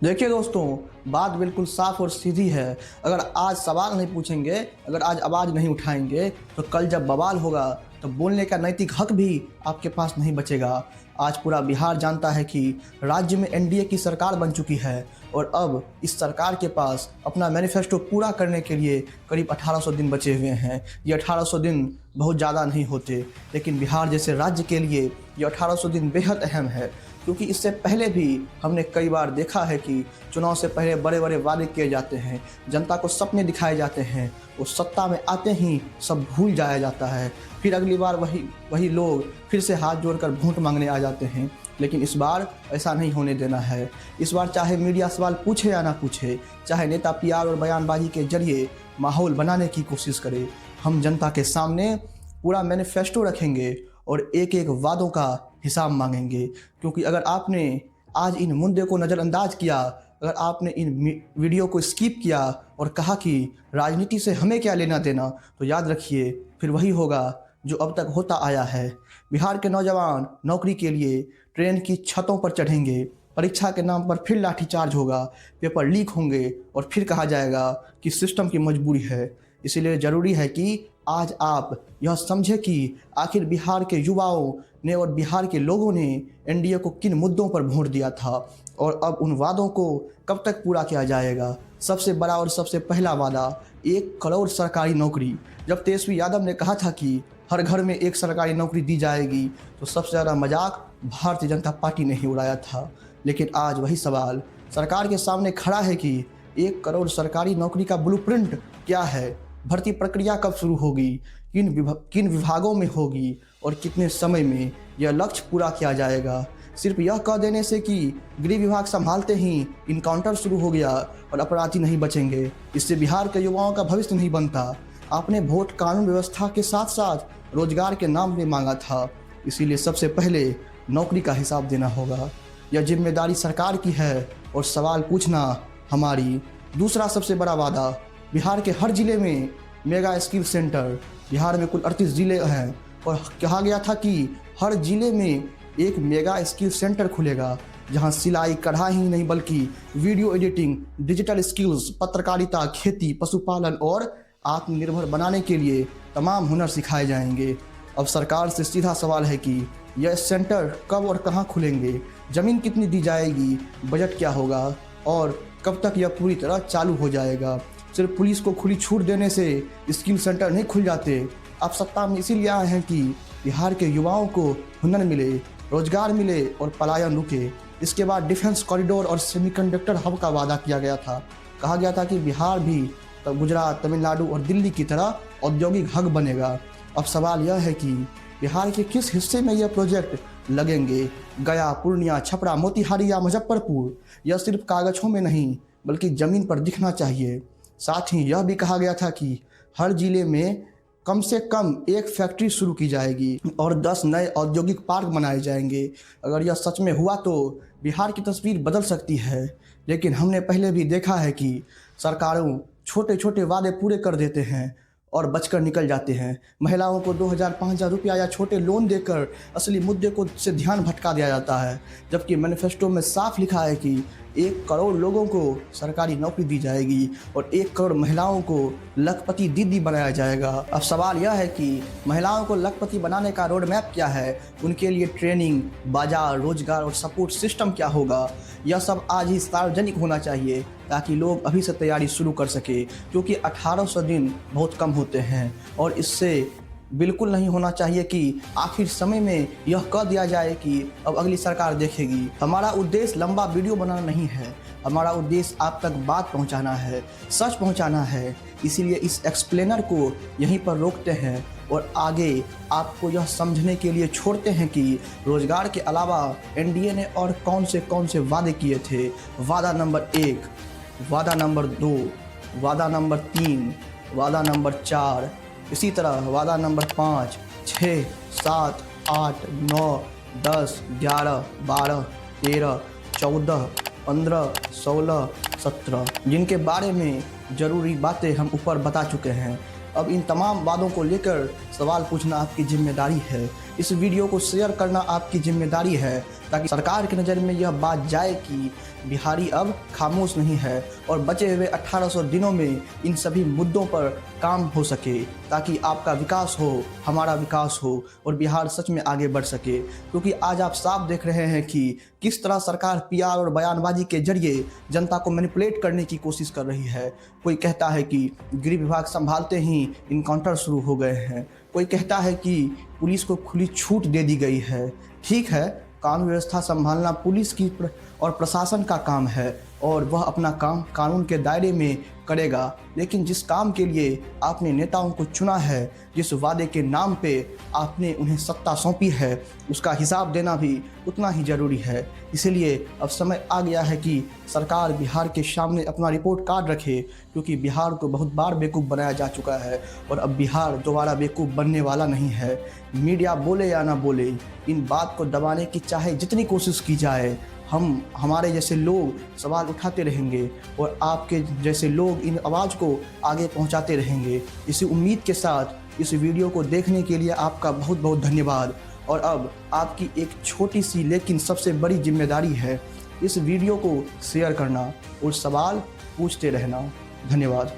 देखिए दोस्तों, बात बिल्कुल साफ और सीधी है। अगर आज सवाल नहीं पूछेंगे, अगर आज आवाज़ नहीं उठाएंगे, तो कल जब बवाल होगा तो बोलने का नैतिक हक भी आपके पास नहीं बचेगा। आज पूरा बिहार जानता है कि राज्य में एनडीए की सरकार बन चुकी है और अब इस सरकार के पास अपना मैनिफेस्टो पूरा करने के लिए करीब 1800 दिन बचे हुए हैं। ये 1800 दिन बहुत ज़्यादा नहीं होते, लेकिन बिहार जैसे राज्य के लिए ये 1800 दिन बेहद अहम है, क्योंकि इससे पहले भी हमने कई बार देखा है कि चुनाव से पहले बड़े बड़े वादे किए जाते हैं, जनता को सपने दिखाए जाते हैं, वो सत्ता में आते ही सब भूल जाया जाता है। फिर अगली बार वही लोग फिर से हाथ जोड़कर वोट मांगने आ जाते हैं। लेकिन इस बार ऐसा नहीं होने देना है। इस बार चाहे मीडिया सवाल पूछे या ना पूछे, चाहे नेता पीआर और बयानबाजी के जरिए माहौल बनाने की कोशिश करे, हम जनता के सामने पूरा मैनिफेस्टो रखेंगे और एक एक वादों का हिसाब मांगेंगे। क्योंकि अगर आपने आज इन मुद्दे को नज़रअंदाज किया, अगर आपने इन वीडियो को स्किप किया और कहा कि राजनीति से हमें क्या लेना देना, तो याद रखिए फिर वही होगा जो अब तक होता आया है। बिहार के नौजवान नौकरी के लिए ट्रेन की छतों पर चढ़ेंगे, परीक्षा के नाम पर फिर लाठीचार्ज होगा, पेपर लीक होंगे और फिर कहा जाएगा कि सिस्टम की मजबूरी है। इसीलिए ज़रूरी है कि आज आप यह समझें कि आखिर बिहार के युवाओं ने और बिहार के लोगों ने एनडीए को किन मुद्दों पर वोट दिया था और अब उन वादों को कब तक पूरा किया जाएगा। सबसे बड़ा और सबसे पहला वादा 1 करोड़ सरकारी नौकरी। जब तेजस्वी यादव ने कहा था कि हर घर में एक सरकारी नौकरी दी जाएगी, तो सबसे ज़्यादा मजाक भारतीय जनता पार्टी ने ही उड़ाया था। लेकिन आज वही सवाल सरकार के सामने खड़ा है कि 1 करोड़ सरकारी नौकरी का ब्लूप्रिंट क्या है, भर्ती प्रक्रिया कब शुरू होगी, किन विभागों में होगी और कितने समय में यह लक्ष्य पूरा किया जाएगा। सिर्फ यह कह देने से कि गृह विभाग संभालते ही इनकाउंटर शुरू हो गया और अपराधी नहीं बचेंगे, इससे बिहार के युवाओं का भविष्य नहीं बनता। आपने वोट कानून व्यवस्था के साथ साथ रोजगार के नाम में मांगा था, इसीलिए सबसे पहले नौकरी का हिसाब देना होगा। यह जिम्मेदारी सरकार की है और सवाल पूछना हमारी। दूसरा सबसे बड़ा वादा, बिहार के हर जिले में मेगा स्किल सेंटर। बिहार में कुल 38 जिले हैं और कहा गया था कि हर जिले में एक मेगा स्किल सेंटर खुलेगा, जहां सिलाई कढ़ाई ही नहीं बल्कि वीडियो एडिटिंग, डिजिटल स्किल्स, पत्रकारिता, खेती, पशुपालन और आत्मनिर्भर बनाने के लिए तमाम हुनर सिखाए जाएंगे। अब सरकार से सीधा सवाल है कि यह सेंटर कब और कहां खुलेंगे, ज़मीन कितनी दी जाएगी, बजट क्या होगा और कब तक यह पूरी तरह चालू हो जाएगा। सिर्फ पुलिस को खुली छूट देने से स्किल सेंटर नहीं खुल जाते। आप सत्ता में इसीलिए आए हैं कि बिहार के युवाओं को हुनर मिले, रोजगार मिले और पलायन रुके। इसके बाद डिफेंस कॉरिडोर और सेमीकंडक्टर हब का वादा किया गया था। कहा गया था कि बिहार भी गुजरात, तमिलनाडु और दिल्ली की तरह औद्योगिक हब बनेगा। अब सवाल यह है कि बिहार के किस हिस्से में यह प्रोजेक्ट लगेंगे। गया, पूर्णिया, छपरा, मोतिहारी या मुजफ्फरपुर, यह सिर्फ कागजों में नहीं बल्कि ज़मीन पर दिखना चाहिए। साथ ही यह भी कहा गया था कि हर जिले में कम से कम एक फैक्ट्री शुरू की जाएगी और 10 नए औद्योगिक पार्क बनाए जाएंगे। अगर यह सच में हुआ तो बिहार की तस्वीर बदल सकती है। लेकिन हमने पहले भी देखा है कि सरकारों छोटे छोटे वादे पूरे कर देते हैं और बचकर निकल जाते हैं। महिलाओं को 2000-5000 रुपया या छोटे लोन देकर असली मुद्दे को से ध्यान भटका दिया जाता है, जबकि मैनिफेस्टो में साफ लिखा है कि 1 करोड़ लोगों को सरकारी नौकरी दी जाएगी और 1 करोड़ महिलाओं को लखपति दीदी बनाया जाएगा। अब सवाल यह है कि महिलाओं को लखपति बनाने का रोड मैप क्या है, उनके लिए ट्रेनिंग, बाजार, रोजगार और सपोर्ट सिस्टम क्या होगा। यह सब आज ही सार्वजनिक होना चाहिए ताकि लोग अभी से तैयारी शुरू कर सके, क्योंकि 1800 दिन बहुत कम होते हैं और इससे बिल्कुल नहीं होना चाहिए कि आखिर समय में यह कह दिया जाए कि अब अगली सरकार देखेगी। हमारा उद्देश्य लंबा वीडियो बनाना नहीं है, हमारा उद्देश्य आप तक बात पहुंचाना है, सच पहुंचाना है। इसीलिए इस एक्सप्लेनर को यहीं पर रोकते हैं और आगे आपको यह समझने के लिए छोड़ते हैं कि रोजगार के अलावा एनडीए ने और कौन से वादे किए थे। वादा नंबर 1, वादा नंबर 2, वादा नंबर 3, वादा नंबर 4, इसी तरह वादा नंबर 5, 6, 7, 8, 9, 10, 11, 12, 13, 14, 15, 16, 17, जिनके बारे में ज़रूरी बातें हम ऊपर बता चुके हैं। अब इन तमाम वादों को लेकर सवाल पूछना आपकी जिम्मेदारी है। इस वीडियो को शेयर करना आपकी जिम्मेदारी है, ताकि सरकार की नज़र में यह बात जाए कि बिहारी अब खामोश नहीं है और बचे हुए 1800 दिनों में इन सभी मुद्दों पर काम हो सके, ताकि आपका विकास हो, हमारा विकास हो और बिहार सच में आगे बढ़ सके। क्योंकि आज आप साफ देख रहे हैं कि किस तरह सरकार पीआर और बयानबाजी के जरिए जनता को मैनिपुलेट करने की कोशिश कर रही है। कोई कहता है कि गृह विभाग संभालते ही इनकाउंटर शुरू हो गए हैं, कोई कहता है कि पुलिस को खुली छूट दे दी गई है। ठीक है, कानून व्यवस्था संभालना पुलिस की और प्रशासन का काम है और वह अपना काम कानून के दायरे में करेगा, लेकिन जिस काम के लिए आपने नेताओं को चुना है, जिस वादे के नाम पे आपने उन्हें सत्ता सौंपी है, उसका हिसाब देना भी उतना ही ज़रूरी है। इसीलिए अब समय आ गया है कि सरकार बिहार के सामने अपना रिपोर्ट कार्ड रखे, क्योंकि बिहार को बहुत बार बेवकूफ़ बनाया जा चुका है और अब बिहार दोबारा बेवकूफ़ बनने वाला नहीं है। मीडिया बोले या ना बोले, इन बात को दबाने की चाहे जितनी कोशिश की जाए, हमारे जैसे लोग सवाल उठाते रहेंगे और आपके जैसे लोग इन आवाज़ को आगे पहुंचाते रहेंगे। इसी उम्मीद के साथ इस वीडियो को देखने के लिए आपका बहुत बहुत धन्यवाद। और अब आपकी एक छोटी सी लेकिन सबसे बड़ी जिम्मेदारी है, इस वीडियो को शेयर करना और सवाल पूछते रहना। धन्यवाद।